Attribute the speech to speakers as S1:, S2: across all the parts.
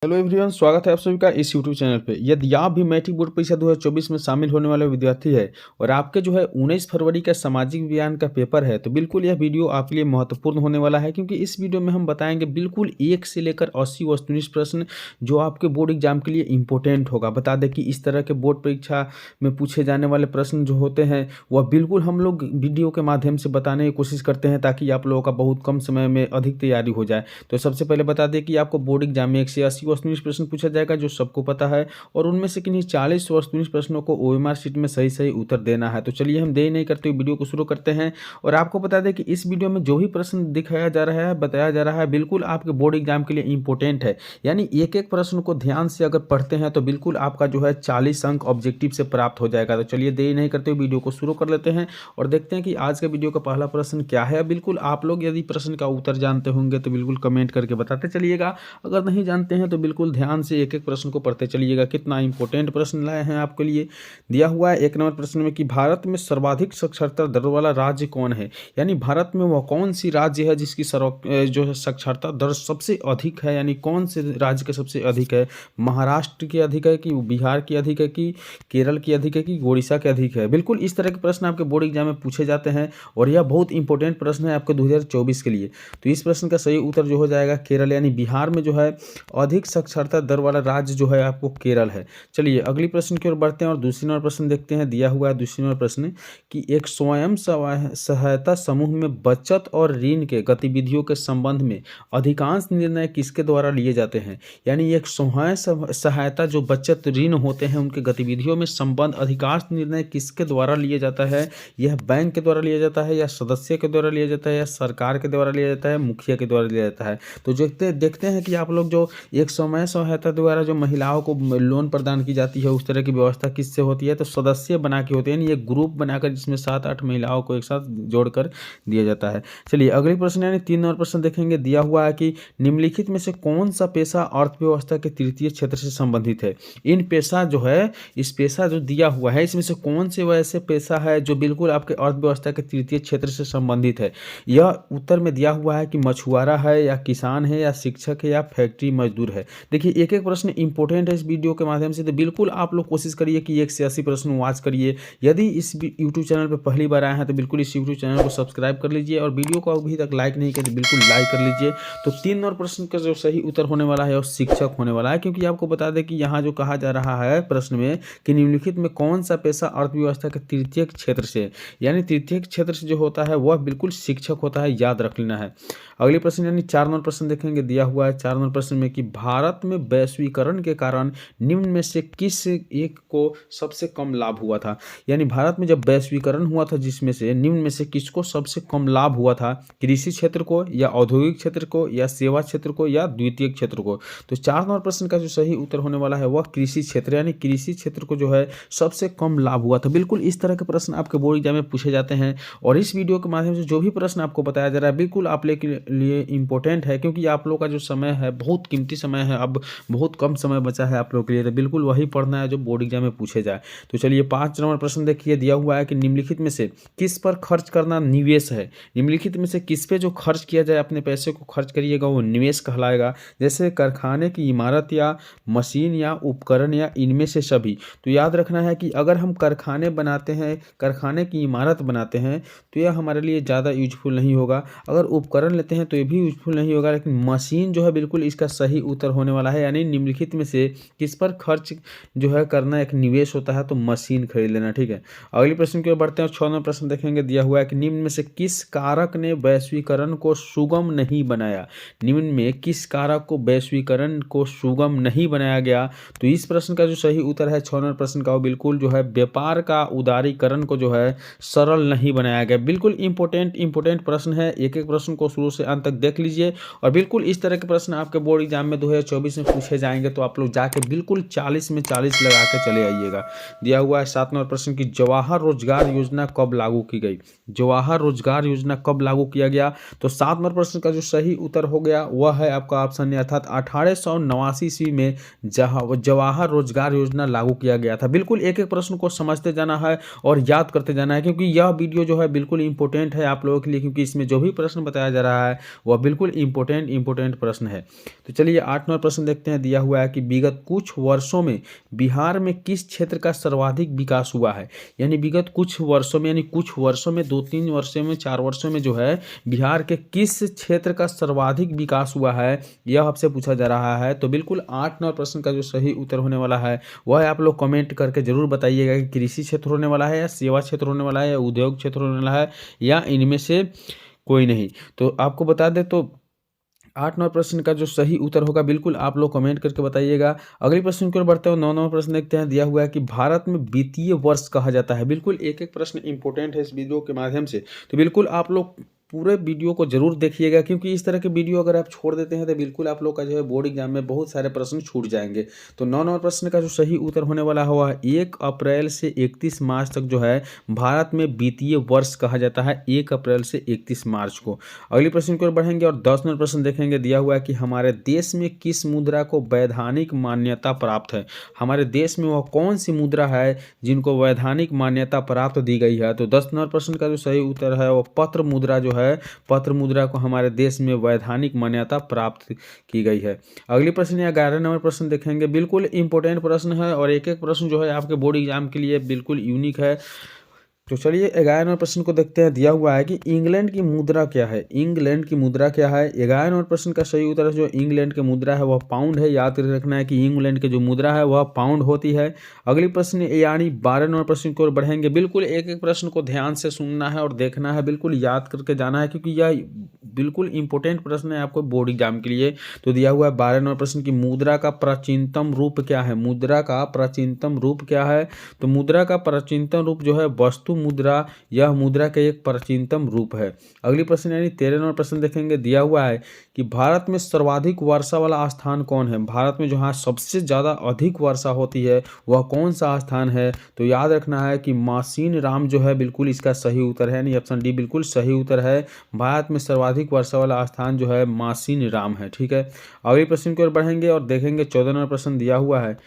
S1: Hello everyone, स्वागत है आप सभी का इस यूट्यूब चैनल पे। यदि आप भी मैट्रिक बोर्ड परीक्षा 2024 में शामिल होने वाले विद्यार्थी है और आपके 19 फरवरी का सामाजिक विज्ञान का पेपर है, तो बिल्कुल यह वीडियो आपके लिए महत्वपूर्ण होने वाला है, क्योंकि इस वीडियो में हम बताएंगे बिल्कुल 1 से लेकर 80 वस्तुनिष्ठ प्रश्न जो आपके बोर्ड एग्जाम के लिए इंपॉर्टेंट होगा। बता दें कि इस तरह के बोर्ड परीक्षा में पूछे जाने वाले प्रश्न जो होते हैं वह बिल्कुल हम लोग वीडियो के माध्यम से बताने की कोशिश करते हैं, ताकि आप लोगों का बहुत कम समय में अधिक तैयारी हो जाए। तो सबसे पहले बता दें कि आपको बोर्ड एग्जाम में 1 से 80 वस्तुनिष्ठ प्रश्न पूछा जाएगा, जो सबको पता है, और उनमें से किन्हीं 40 वस्तुनिष्ठ प्रश्नों को ओएमआर शीट में सही सही उत्तर देना है। तो चलिए हम देरी नहीं करते हुए वीडियो को शुरू करते हैं। और आपको बता दें कि इस वीडियो में जो भी प्रश्न दिखाया जा रहा है, बताया जा रहा है, बिल्कुल आपके बोर्ड एग्जाम के लिए इंपॉर्टेंट है। यानी एक एक प्रश्न को ध्यान से अगर पढ़ते हैं तो बिल्कुल आपका 40 अंक ऑब्जेक्टिव से प्राप्त हो जाएगा। तो चलिए देरी नहीं करते हुए वीडियो को शुरू कर लेते हैं और देखते हैं कि आज के वीडियो का पहला प्रश्न क्या है। बिल्कुल आप लोग यदि प्रश्न का उत्तर जानते होंगे तो बिल्कुल कमेंट करके बताते चलिएगा, अगर नहीं जानते हैं तो बिल्कुल ध्यान से एक एक प्रश्न को पढ़ते चलिएगा। कितना इंपॉर्टेंट प्रश्न लाए हैं आपके लिए। दिया हुआ है 1 नंबर प्रश्न में कि भारत में सर्वाधिक साक्षरता दर वाला राज्य कौन है। यानी भारत में वह कौन सी राज्य है जिसकी साक्षरता दर सबसे अधिक है। यानी कौन से राज्य के सबसे अधिक है। महाराष्ट्र की अधिक है कि बिहार की अधिक है कि केरल की अधिक है कि उड़ीसा के अधिक है। बिल्कुल इस तरह के प्रश्न आपके बोर्ड एग्जाम में पूछे जाते हैं और यह बहुत इंपॉर्टेंट प्रश्न है आपके 2024 के लिए। तो इस प्रश्न का सही उत्तर जो हो जाएगा केरल, यानी बिहार में अधिक साक्षरता दर वाला राज्य आपको केरल है। चलिए अगली प्रश्न की ओर बढ़ते हैं और दूसरी नंबर प्रश्न देखते हैं। दिया हुआ है दूसरी नंबर प्रश्न कि एक स्वयं सहायता समूह में बचत और ऋण के गतिविधियों के संबंध में अधिकांश निर्णय किसके द्वारा लिए जाते हैं। यानी एक स्वयं सहायता जो बचत ऋण होते हैं उनके गतिविधियों में संबंध अधिकांश निर्णय किसके द्वारा लिए जाता है। यह बैंक के द्वारा लिया जाता है, या सदस्य के द्वारा लिया जाता है, या सरकार के द्वारा लिया जाता है, मुखिया के द्वारा लिया जाता है। तो देखते हैं कि आप लोग एक स्वयं सहायता द्वारा जो महिलाओं को लोन प्रदान की जाती है उस तरह की व्यवस्था किससे होती है। तो सदस्य बना के होते हैं, यानी एक ग्रुप बनाकर जिसमें 7-8 महिलाओं को एक साथ जोड़कर दिया जाता है। चलिए अगली प्रश्न यानी 3 नंबर प्रश्न देखेंगे। दिया हुआ है कि निम्नलिखित में से कौन सा पेशा अर्थव्यवस्था के तृतीय क्षेत्र से संबंधित है। इन पेशा इस पेशा जो दिया हुआ है इसमें से कौन से वैसे पेशा है जो बिल्कुल आपके अर्थव्यवस्था के तृतीय क्षेत्र से संबंधित है। यह उत्तर में दिया हुआ है कि मछुआरा है, या किसान है, या शिक्षक है, या फैक्ट्री मजदूर है। देखिए एक एक प्रश्न इंपॉर्टेंट है इस वीडियो के माध्यम से, तो बिल्कुल आप लोग कोशिश करिए कि 1 से 80 प्रश्न वॉच करिए। यदि इस यूट्यूब चैनल पर पहली बार आए हैं तो बिल्कुल इस यूट्यूब चैनल को सब्सक्राइब कर लीजिए, और वीडियो को अभी तक लाइक नहीं किया तो बिल्कुल लाइक कर लीजिए। तो 3 नंबर प्रश्न का जो सही उत्तर होने वाला है वो शिक्षक होने वाला है, क्योंकि आपको बता दें कि यहाँ जो कहा जा रहा है प्रश्न में कि निम्नलिखित में कौन सा पेशा अर्थव्यवस्था के तृतीय क्षेत्र से, यानी तृतीय क्षेत्र से जो होता है वह बिल्कुल शिक्षक होता है, याद रख लेना है। अगले प्रश्न यानी 4 नंबर प्रश्न देखेंगे। दिया हुआ है 4 नंबर प्रश्न में कि भारत में वैश्वीकरण के कारण निम्न में से किस एक को सबसे कम लाभ हुआ था। यानी भारत में जब वैश्वीकरण हुआ था जिसमें से निम्न में से किसको सबसे कम लाभ हुआ था। कृषि क्षेत्र को, या औद्योगिक क्षेत्र को, या सेवा क्षेत्र को, या द्वितीय क्षेत्र को। तो 4 नंबर प्रश्न का जो सही उत्तर होने वाला है वह कृषि क्षेत्र, यानी कृषि क्षेत्र को सबसे कम लाभ हुआ था। बिल्कुल इस तरह के प्रश्न आपके बोर्ड एग्जाम में पूछे जाते हैं, और इस वीडियो के माध्यम से जो भी प्रश्न आपको बताया जा रहा है बिल्कुल आप लोग के लिए इंपॉर्टेंट है, क्योंकि आप लोग का जो समय है बहुत कीमती समय है, अब बहुत कम समय बचा है आप लोग के लिए, तो बिल्कुल वही पढ़ना है जो बोर्ड एग्जाम में पूछे जाए। तो चलिए 5 नंबर प्रश्न देखिए। दिया हुआ है कि निम्नलिखित में से किस पर खर्च करना निवेश है। निम्नलिखित में से किस पे जो खर्च किया जाए, अपने पैसे को खर्च करिएगा, वो निवेश कहलाएगा। जैसे कारखाने की इमारत, या मशीन, या उपकरण, या इनमें से सभी। तो याद रखना है कि अगर हम कारखाने बनाते हैं, कारखाने की इमारत बनाते हैं, तो यह हमारे लिए ज़्यादा यूजफुल नहीं होगा। अगर उपकरण लेते हैं तो ये भी यूजफुल नहीं होगा, लेकिन मशीन बिल्कुल इसका सही उत्तर होने वाला है। यानी निम्नलिखित में से किस पर खर्च करना एक निवेश होता है, तो मशीन खरीद लेना। ठीक है, अगले प्रश्न की ओर बढ़ते हैं। 6 नंबर प्रश्न देखेंगे। दिया हुआ है कि निम्न में से किस कारक ने वैश्वीकरण को सुगम नहीं बनाया। निम्न में किस कारक को वैश्वीकरण को सुगम नहीं बनाया गया। तो इस प्रश्न का जो सही उत्तर है 6 नंबर प्रश्न का, वो बिल्कुल व्यापार का उदारीकरण को सरल नहीं बनाया गया। बिल्कुल इंपॉर्टेंट प्रश्न है, एक एक प्रश्न को शुरू से अंत तक देख लीजिए, और बिल्कुल इस तरह के प्रश्न आपके बोर्ड एग्जाम में 2024 में पूछे जाएंगे, तो आप लोग जाके बिल्कुल 40 में 40 लगा के चले आइएगा। दिया हुआ है 7 नंबर प्रश्न की जवाहर रोजगार योजना कब लागू की गई। जवाहर रोजगार योजना कब लागू किया गया। तो 7 नंबर प्रश्न का जो सही उत्तर हो गया वह है आपका ऑप्शन, अर्थात 1889 ईस्वी में जवाहर रोजगार योजना लागू किया गया था। बिल्कुल एक एक प्रश्न को समझते जाना है और याद करते जाना है, क्योंकि यह वीडियो बिल्कुल इंपॉर्टेंट है आप लोगों के लिए, क्योंकि इसमें जो भी प्रश्न बताया जा रहा है वह बिल्कुल इंपॉर्टेंट प्रश्न है। तो चलिए 8 8 नंबर प्रश्न देखते हैं, दिया हुआ है कि विगत कुछ वर्षों में बिहार में किस क्षेत्र का सर्वाधिक विकास हुआ है। यानी विगत कुछ वर्षों में, यानी कुछ वर्षों में, 2-3 वर्षों में, 4 वर्षों में जो है बिहार के किस क्षेत्र का सर्वाधिक विकास हुआ है, यह आपसे पूछा जा रहा है। तो बिल्कुल 8 नंबर प्रश्न का जो सही उत्तर होने वाला है वह आप लोग कमेंट करके जरूर बताइएगा कि कृषि क्षेत्र होने वाला है, या सेवा क्षेत्र होने वाला है, या उद्योग क्षेत्र होने वाला है, या इनमें से कोई नहीं। तो आपको बता दें तो 8 नंबर प्रश्न का जो सही उत्तर होगा बिल्कुल आप लोग कमेंट करके बताइएगा। अगले प्रश्न की ओर बढ़ते हुए 9 नंबर प्रश्न देखते हैं, दिया हुआ है कि भारत में वित्तीय वर्ष कहा जाता है। बिल्कुल एक एक प्रश्न इंपॉर्टेंट है इस वीडियो के माध्यम से, तो बिल्कुल आप लोग पूरे वीडियो को जरूर देखिएगा, क्योंकि इस तरह के वीडियो अगर आप छोड़ देते हैं तो बिल्कुल आप लोग का जो है बोर्ड एग्जाम में बहुत सारे प्रश्न छूट जाएंगे। तो 9 नंबर प्रश्न का जो सही उत्तर होने वाला हुआ 1 अप्रैल से 31 मार्च तक जो है भारत में वित्तीय वर्ष कहा जाता है, 1 अप्रैल से 31 मार्च को। अगले प्रश्न की ओर बढ़ेंगे और 10 नंबर प्रश्न देखेंगे, दिया हुआ है कि हमारे देश में किस मुद्रा को वैधानिक मान्यता प्राप्त है। हमारे देश में वह कौन सी मुद्रा है जिनको वैधानिक मान्यता प्राप्त दी गई है। तो 10 नंबर प्रश्न का जो सही उत्तर है वो पत्र मुद्रा जो है, पत्र मुद्रा को हमारे देश में वैधानिक मान्यता प्राप्त की गई है। अगली प्रश्न या 11 नंबर प्रश्न देखेंगे, बिल्कुल इंपॉर्टेंट प्रश्न है और एक एक प्रश्न जो है आपके बोर्ड एग्जाम के लिए बिल्कुल यूनिक है। तो चलिए 11 नंबर प्रश्न को देखते हैं, दिया हुआ है कि इंग्लैंड की मुद्रा क्या है। इंग्लैंड की मुद्रा क्या है। 11 नंबर प्रश्न का सही उत्तर जो इंग्लैंड की मुद्रा है वह पाउंड है। याद रखना है कि इंग्लैंड की जो मुद्रा है वह पाउंड होती है। अगली प्रश्न यानी 12 नंबर प्रश्न की ओर बढ़ेंगे। बिल्कुल एक एक प्रश्न को ध्यान से सुनना है और देखना है, बिल्कुल याद करके जाना है, क्योंकि यह बिल्कुल इंपॉर्टेंट प्रश्न है आपको बोर्ड एग्जाम के लिए। तो दिया हुआ है 12 नंबर प्रश्न की मुद्रा का प्राचीनतम रूप क्या है। मुद्रा का प्राचीनतम रूप क्या है। तो मुद्रा का प्राचीनतम रूप जो है वस्तु मुद्रा, यह मुद्रा का एक प्राचीनतम रूप है। अगली प्रश्न यानी 13 नंबर प्रश्न देखेंगे, दिया हुआ है कि भारत में सर्वाधिक वर्षा वाला स्थान कौन है। भारत में जहाँ सबसे ज़्यादा अधिक वर्षा होती है वह कौन सा स्थान है। तो याद रखना है कि मासीन राम जो है बिल्कुल इसका सही उत्तर है, यानी ऑप्शन डी बिल्कुल सही उत्तर है। भारत में सर्वाधिक वर्षा वाला स्थान जो है मासीन राम है। ठीक है, अगले प्रश्न की ओर बढ़ेंगे और देखेंगे 14 नंबर प्रश्न दिया हुआ है,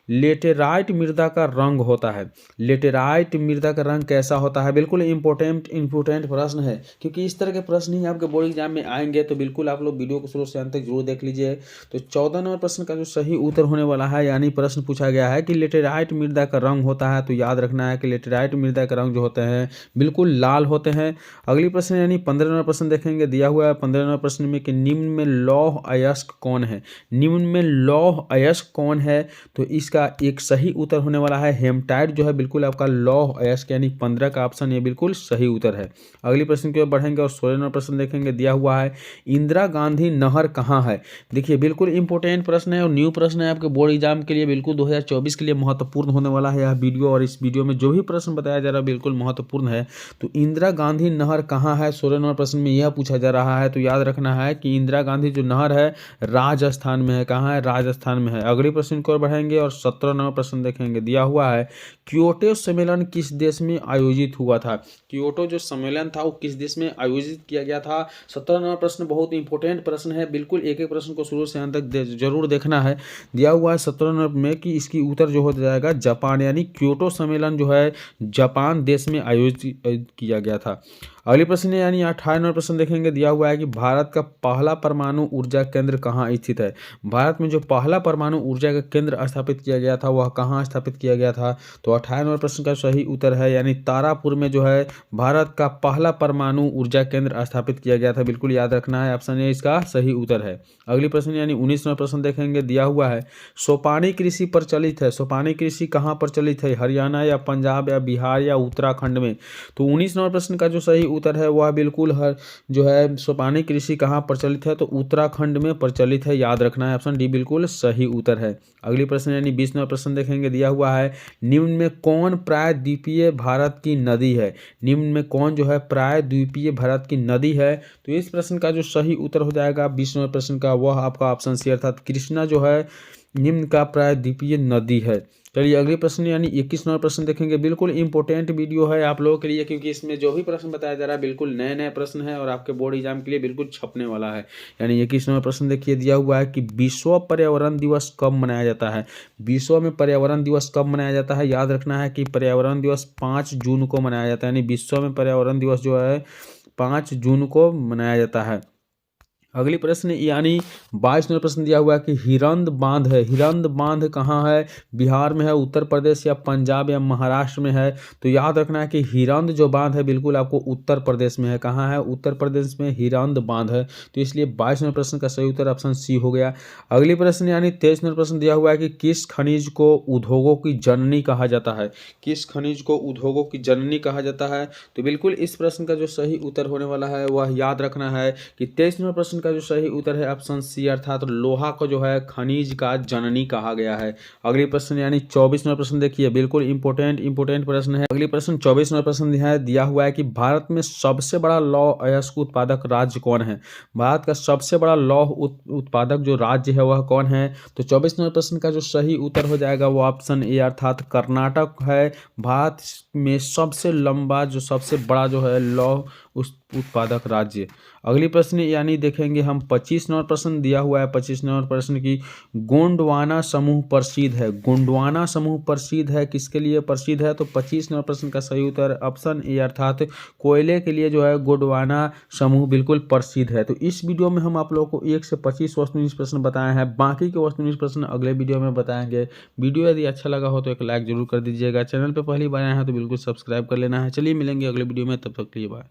S1: लेटेराइट मृदा का रंग होता है। लेटेराइट मृदा का रंग कैसा होता है। बिल्कुल इंपॉर्टेंट प्रश्न है, क्योंकि इस तरह के प्रश्न ही आपके बोर्ड एग्जाम में आएंगे। तो बिल्कुल आप लोग वीडियो को शुरू से अंत तक जरूर देख लीजिए। तो 14 नंबर प्रश्न का जो सही उत्तर होने वाला है, यानी प्रश्न पूछा गया है कि लेटेराइट मृदा का रंग होता है। तो याद रखना है कि लेटेराइट मृदा का रंग जो होते हैं बिल्कुल लाल होते हैं। अगली प्रश्न यानी 15 नंबर प्रश्न देखेंगे, दिया हुआ है 15 नंबर प्रश्न में कि निम्न में लौह अयस्क कौन है। निम्न में लौह अयस्क कौन है। तो इसका एक सही उत्तर होने वाला है हेमटाइट जो है बिल्कुल आपका लौह अयस्क, यानी 15 का ऑप्शन ये बिल्कुल सही उत्तर है। अगली प्रश्न की ओर बढ़ेंगे और 16 नंबर प्रश्न देखेंगे, दिया हुआ है इंदिरा गांधी नहर कहाँ है। देखिए बिल्कुल इंपॉर्टेंट प्रश्न है और न्यू प्रश्न है आपके बोर्ड एग्जाम के लिए, बिल्कुल 2024 के लिए महत्वपूर्ण होने वाला है यह वीडियो। और इस वीडियो में जो भी प्रश्न बताया जा रहा है बिल्कुल महत्वपूर्ण है। तो इंदिरा गांधी नहर कहाँ है, 16 नंबर प्रश्न में यह पूछा जा रहा है। तो याद रखना है कि इंदिरा गांधी जो नहर है राजस्थान में है। कहाँ है, राजस्थान में है। अगले प्रश्न की ओर बढ़ेंगे और 17 नंबर प्रश्न देखेंगे, दिया हुआ है क्योटो सम्मेलन किस देश में आयोजित हुआ था। क्योटो जो सम्मेलन था वो किस देश में आयोजित किया गया था। 17 नंबर प्रश्न बहुत इंपॉर्टेंट प्रश्न है, बिल्कुल एक एक प्रश्न को शुरू से अंत तक जरूर देखना है। दिया हुआ है 17 नंबर में कि इसकी उत्तर जो हो जाएगा जापान, यानी क्योटो सम्मेलन जो है जापान देश में आयोजित किया गया था। अगले प्रश्न यानी 18 नंबर प्रश्न देखेंगे, दिया हुआ है कि भारत का पहला परमाणु ऊर्जा केंद्र कहाँ स्थित है। भारत में जो पहला परमाणु ऊर्जा का केंद्र स्थापित किया गया था वह कहाँ स्थापित किया गया था। तो 18 नंबर प्रश्न का सही उत्तर है यानी तारापुर में जो है भारत का पहला परमाणु ऊर्जा केंद्र स्थापित किया गया था। बिल्कुल याद रखना है, ऑप्शन ए इसका सही उत्तर है। अगली प्रश्न यानी 19 नंबर प्रश्न देखेंगे, दिया हुआ है सोपानी कृषि प्रचलित है। सोपानी कृषि कहाँ प्रचलित है, हरियाणा या पंजाब या बिहार या उत्तराखंड में। तो 19 नंबर प्रश्न का जो सही उत्तर है वह बिल्कुल जो है सोपानी कृषि कहाँ प्रचलित है, तो उत्तराखंड में प्रचलित है। याद रखना है, ऑप्शन डी बिल्कुल सही उत्तर है। अगली प्रश्न यानी 20 नंबर प्रश्न देखेंगे, दिया हुआ है निम्न में कौन प्रायद्वीपीय भारत की नदी है। निम्न में कौन जो है प्रायद्वीपीय भारत की नदी है। तो इस प्रश्न का जो सही उत्तर हो जाएगा 20 नंबर प्रश्न का वह आपका ऑप्शन सी अर्थात कृष्णा जो है निम्न का प्रायद्वीपीय नदी है। चलिए अगले प्रश्न यानी 21 नंबर प्रश्न देखेंगे। बिल्कुल इंपॉर्टेंट वीडियो है आप लोगों के लिए, क्योंकि इसमें जो भी प्रश्न बताया जा रहा है बिल्कुल नए नए प्रश्न है और आपके बोर्ड एग्जाम के लिए बिल्कुल छपने वाला है। यानी 21 नंबर प्रश्न देखिए, दिया हुआ है कि विश्व पर्यावरण दिवस कब मनाया जाता है। विश्व में पर्यावरण दिवस कब मनाया जाता है। याद रखना है कि पर्यावरण दिवस 5 जून को मनाया जाता है। यानी विश्व में पर्यावरण दिवस जो है 5 जून को मनाया जाता है। अगली प्रश्न यानी 22 नंबर प्रश्न दिया हुआ है कि हिरंद बांध है, हिरंद बांध कहाँ है, बिहार में है, उत्तर प्रदेश या पंजाब या महाराष्ट्र में है। तो याद रखना है कि हिरंद जो बांध है बिल्कुल आपको उत्तर प्रदेश में है। कहाँ है, उत्तर प्रदेश में हिरंद बांध है। तो इसलिए 22 नंबर प्रश्न का सही उत्तर ऑप्शन सी हो गया। अगली प्रश्न यानी 23 नंबर प्रश्न दिया हुआ है कि किस खनिज को उद्योगों की जननी कहा जाता है, किस खनिज को उद्योगों की जननी कहा जाता है। तो बिल्कुल इस प्रश्न का जो सही उत्तर होने वाला है वह याद रखना है कि 23 नंबर प्रश्न का जो सही उत्तर है ऑप्शन सी अर्थात लोहा को जो है खनिज का जननी कहा गया है। अगली प्रश्न यानी 24 नंबर प्रश्न देखिए, बिल्कुल इंपोर्टेंट प्रश्न है। अगली प्रश्न 24 नंबर प्रश्न दिया हुआ है कि भारत में सबसे बड़ा लौह अयस्क उत्पादक राज्य कौन है। भारत का सबसे बड़ा लौह उत्पादक जो राज्य है वह कौन है। तो 24 नंबर प्रश्न का जो सही उत्तर हो जाएगा वो ऑप्शन ए अर्थात कर्नाटक है। भारत में सबसे लंबा जो सबसे बड़ा जो है लौह उत्पादक राज्य। अगली प्रश्न यानी देखेंगे हम 25 नंबर प्रश्न दिया हुआ है। 25 नंबर प्रश्न की गोंडवाना समूह प्रसिद्ध है, गोंडवाना समूह प्रसिद्ध है, किसके लिए प्रसिद्ध है। तो 25 नंबर प्रश्न का सही उत्तर ऑप्शन ए अर्थात कोयले के लिए जो है गोंडवाना समूह बिल्कुल प्रसिद्ध है। तो इस वीडियो में हम आप लोगों को 1 से 25 वस्तुनिष्ठ प्रश्न बताए हैं, बाकी के वस्तुनिष्ठ प्रश्न अगले वीडियो में बताएंगे। वीडियो यदि अच्छा लगा हो तो एक लाइक जरूर कर दीजिएगा। चैनल पर पहली बार आए हैं तो बिल्कुल सब्सक्राइब कर लेना है। चलिए मिलेंगे अगले वीडियो में, तब तक के लिए बाय।